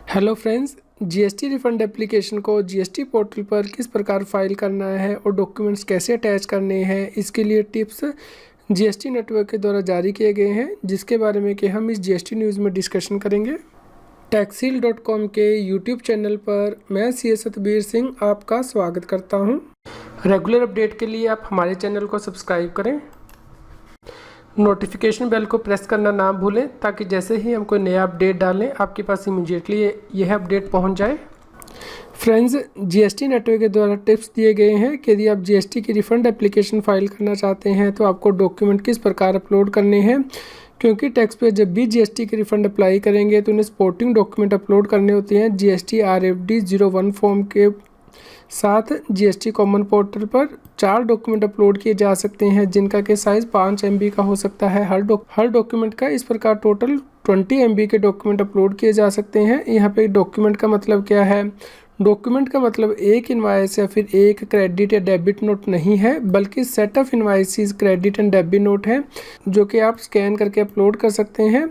Hello friends, GST refund application को GST portal पर किस प्रकार फाइल करना है और डॉक्यूमेंट्स कैसे अटैच करने हैं, इसके लिए टिप्स जीएसटी नेटवर्क के द्वारा जारी किए गए हैं, जिसके बारे में कि हम इस जीएसटी न्यूज़ में डिस्कशन करेंगे। टैक्सील.com के यूट्यूब चैनल पर मैं सी एस सतबीर सिंह आपका स्वागत करता हूं। रेगुलर अपडेट के लिए आप हमारे चैनल को सब्सक्राइब करें, नोटिफिकेशन बेल को प्रेस करना ना भूलें ताकि जैसे ही हम कोई नया अपडेट डालें आपके पास इमीडिएटली यह अपडेट पहुंच जाए। फ्रेंड्स, जीएसटी नेटवर्क के द्वारा टिप्स दिए गए हैं कि यदि आप जीएसटी की रिफंड एप्लीकेशन फाइल करना चाहते हैं तो आपको डॉक्यूमेंट किस प्रकार अपलोड करने हैं, क्योंकि टैक्स पेयर जब भी जीएसटी की रिफंड अप्लाई करेंगे तो उन्हें सपोर्टिंग डॉक्यूमेंट अपलोड करने होते हैं। जीएसटी RFD 01 फॉर्म के साथ जीएसटी कॉमन पोर्टल पर 4 डॉक्यूमेंट अपलोड किए जा सकते हैं, जिनका के साइज़ 5 MB का हो सकता है हर डॉक्यूमेंट का। इस प्रकार टोटल 20 MB के डॉक्यूमेंट अपलोड किए जा सकते हैं। यहाँ पे डॉक्यूमेंट का मतलब क्या है? डॉक्यूमेंट का मतलब एक इनवाइस या फिर एक क्रेडिट या डेबिट नोट नहीं है, बल्कि set of invoices credit and debit note है, जो कि आप स्कैन करके अपलोड कर सकते हैं।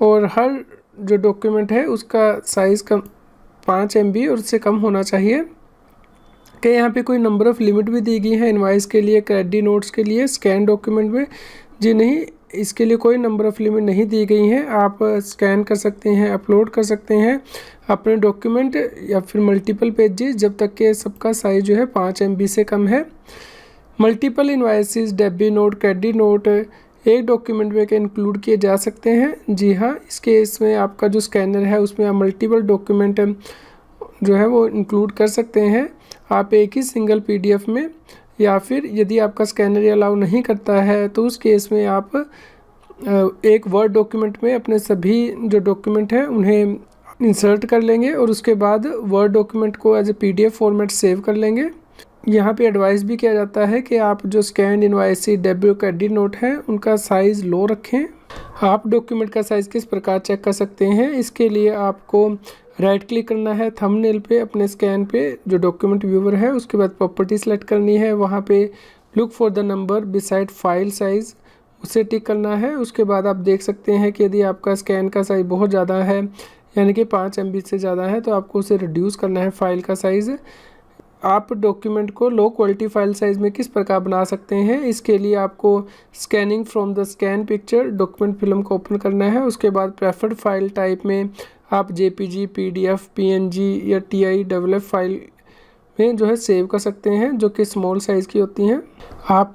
और हर जो डॉक्यूमेंट है उसका साइज़ 5 MB और उससे कम होना चाहिए। कि यहाँ पे कोई नंबर ऑफ़ लिमिट भी दी गई है इनवाइस के लिए, क्रेडिट नोट्स के लिए, स्कैन डॉक्यूमेंट में जी नहीं, इसके लिए कोई नंबर ऑफ़ लिमिट नहीं दी गई है। आप स्कैन कर सकते हैं, अपलोड कर सकते हैं अपने डॉक्यूमेंट या फिर मल्टीपल पेजेस, जब तक कि सबका साइज़ जो है 5 MB से कम है। Multiple invoices, debit note, credit note एक डॉक्यूमेंट में इंक्लूड किए जा सकते हैं। जी हाँ, इस केस में आपका जो स्कैनर है उसमें आप मल्टीपल डॉक्यूमेंट जो है वो इंक्लूड कर सकते हैं आप एक ही सिंगल PDF में, या फिर यदि आपका स्कैनर अलाउ नहीं करता है तो उस केस में आप एक वर्ड डॉक्यूमेंट में अपने सभी जो डॉक्यूमेंट हैं उन्हें इंसर्ट कर लेंगे और उसके बाद वर्ड डॉक्यूमेंट को as a PDF format save कर लेंगे। यहाँ पे एडवाइस भी किया जाता है कि आप जो scan invoice, debit credit note है उनका साइज़ लो रखें। आप डॉक्यूमेंट का साइज़ किस प्रकार चेक कर सकते हैं? इसके लिए आपको राइट क्लिक करना है थंबनेल पे अपने स्कैन पे जो डॉक्यूमेंट व्यूवर है, उसके बाद प्रॉपर्टी सेलेक्ट करनी है, वहाँ पे look for the number beside file size उसे टिक करना है। उसके बाद आप देख सकते हैं कि यदि आपका स्कैन का साइज़ बहुत ज़्यादा है, यानी कि 5 MB से ज़्यादा है, तो आपको उसे रिड्यूस करना है फाइल का साइज़। आप डॉक्यूमेंट को लो क्वालिटी फाइल साइज़ में किस प्रकार बना सकते हैं? इसके लिए आपको scanning from the scan picture document film को ओपन करना है। उसके बाद प्रेफर्ड फाइल टाइप में आप JPG, PDF, PNG या TIFF फाइल में जो है सेव कर सकते हैं, जो कि स्मॉल साइज़ की होती हैं। आप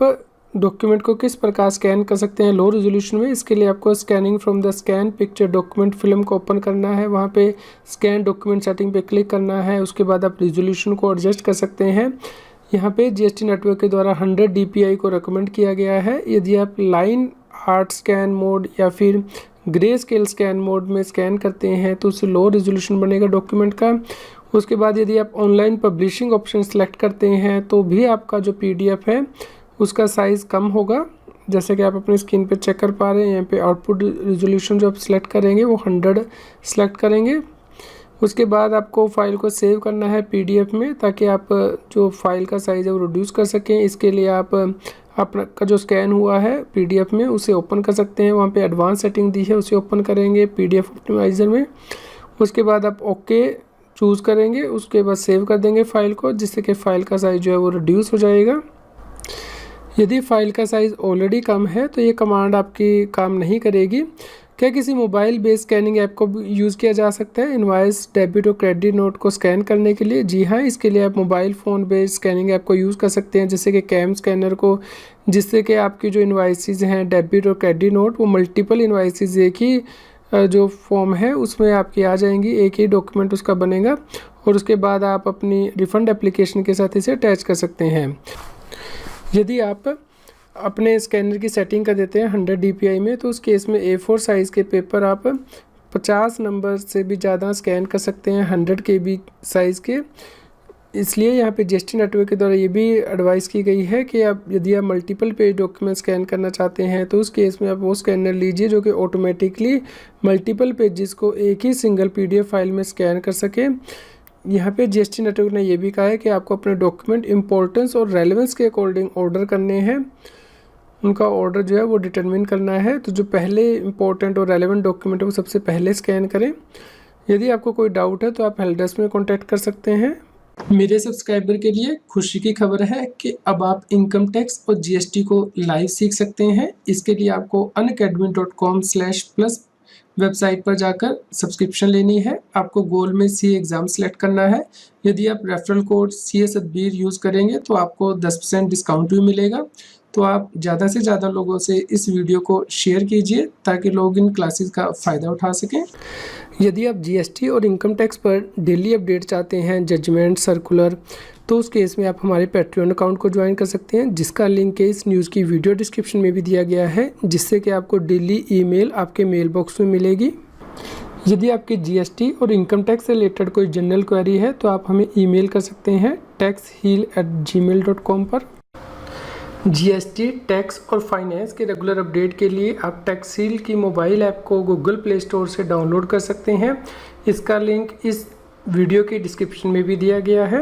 डॉक्यूमेंट को किस प्रकार स्कैन कर सकते हैं लो रेजोल्यूशन में? इसके लिए आपको scanning from the scan picture document film को ओपन करना है, वहाँ पे स्कैन डॉक्यूमेंट सेटिंग पे क्लिक करना है। उसके बाद आप रेजोल्यूशन को एडजस्ट कर सकते हैं। यहाँ पे जीएसटी नेटवर्क के द्वारा 100 DPI को रिकमेंड किया गया है। यदि आप लाइन आर्ट स्कैन मोड या फिर ग्रे स्केल स्कैन मोड में स्कैन करते हैं तो उससे लो रेजोल्यूशन बनेगा डॉक्यूमेंट का। उसके बाद यदि आप ऑनलाइन पब्लिशिंग ऑप्शन सेलेक्ट करते हैं तो भी आपका जो PDF है उसका साइज़ कम होगा, जैसे कि आप अपनी स्क्रीन पे चेक कर पा रहे हैं। यहाँ पे आउटपुट रेजोल्यूशन जो आप सिलेक्ट करेंगे वो 100 सेलेक्ट करेंगे। उसके बाद आपको फाइल को सेव करना है PDF में, ताकि आप जो फाइल का साइज़ है वो रिड्यूस कर सकें। इसके लिए आप आपका जो स्कैन हुआ है PDF में उसे ओपन कर सकते हैं, वहाँ पे एडवांस सेटिंग दी है उसे ओपन करेंगे PDF ऑप्टिमाइज़र में। उसके बाद आप ओके चूज़ करेंगे, उसके बाद सेव कर देंगे फाइल को, जिससे कि फ़ाइल का साइज़ जो है वो रिड्यूस हो जाएगा। यदि फाइल का साइज़ ऑलरेडी कम है तो ये कमांड आपकी काम नहीं करेगी। क्या किसी मोबाइल बेस्ड स्कैनिंग ऐप को यूज़ किया जा सकता है इनवाइस, डेबिट और क्रेडिट नोट को स्कैन करने के लिए? जी हाँ, इसके लिए आप mobile phone based scanning app को यूज़ कर सकते हैं, जैसे कि कैम स्कैनर को, जिससे कि आपकी जो इनवाइसेस हैं डेबिट और क्रेडिट नोट वो मल्टीपल इनवाइसेस एक ही जो फॉर्म है उसमें आपकी आ जाएंगी, एक ही डॉक्यूमेंट उसका बनेगा और उसके बाद आप अपनी रिफ़ंड एप्लीकेशन के साथ इसे अटैच कर सकते हैं। यदि आप अपने स्कैनर की सेटिंग कर देते हैं 100 DPI में, तो उस केस में A4 साइज़ के पेपर आप 50 नंबर से भी ज़्यादा स्कैन कर सकते हैं 100 KB साइज़ के। इसलिए यहाँ पे जीएसटी नेटवर्क के द्वारा ये भी एडवाइस की गई है कि यदि आप मल्टीपल पेज डॉक्यूमेंट स्कैन करना चाहते हैं तो उस केस में आप वो स्कैनर लीजिए जो कि ऑटोमेटिकली मल्टीपल पेजेस को एक ही सिंगल PDF फाइल में स्कैन कर सके। यहाँ पे जीएसटी नेटवर्क ने यह भी कहा है कि आपको अपने डॉक्यूमेंट इंपॉर्टेंस और रेलेवेंस के अकॉर्डिंग ऑर्डर करने हैं, उनका ऑर्डर जो है वो डिटरमिन करना है। तो जो पहले इंपॉर्टेंट और रेलेवेंट डॉक्यूमेंट है वो सबसे पहले स्कैन करें। यदि आपको कोई डाउट है तो आप हेल्प डेस्क में कॉन्टैक्ट कर सकते हैं। मेरे सब्सक्राइबर के लिए खुशी की खबर है कि अब आप इनकम टैक्स और जीएसटी को लाइव सीख सकते हैं। इसके लिए आपको unacademy.com/plus वेबसाइट पर जाकर सब्सक्रिप्शन लेनी है। आपको गोल में सी एग्ज़ाम सेलेक्ट करना है। यदि आप referral code CS Satbir use करेंगे तो आपको 10% डिस्काउंट भी मिलेगा। तो आप ज़्यादा से ज़्यादा लोगों से इस वीडियो को शेयर कीजिए ताकि लोग इन क्लासेस का फ़ायदा उठा सकें। यदि आप जीएसटी और इनकम टैक्स पर डेली अपडेट चाहते हैं, जजमेंट, सर्कुलर, तो उस केस में आप हमारे पैट्रियन अकाउंट को ज्वाइन कर सकते हैं, जिसका लिंक इस न्यूज़ की वीडियो डिस्क्रिप्शन में भी दिया गया है, जिससे कि आपको डेली ईमेल आपके मेल बॉक्स में मिलेगी। यदि आपकी जीएसटी और इनकम टैक्स से रिलेटेड कोई जनरल क्वेरी है तो आप हमें ईमेल कर सकते हैं taxheal@gmail.com पर। जीएसटी, टैक्स और फाइनेंस के रेगुलर अपडेट के लिए आप टैक्सहील की मोबाइल ऐप को गूगल प्ले स्टोर से डाउनलोड कर सकते हैं। इसका लिंक इस वीडियो की डिस्क्रिप्शन में भी दिया गया है।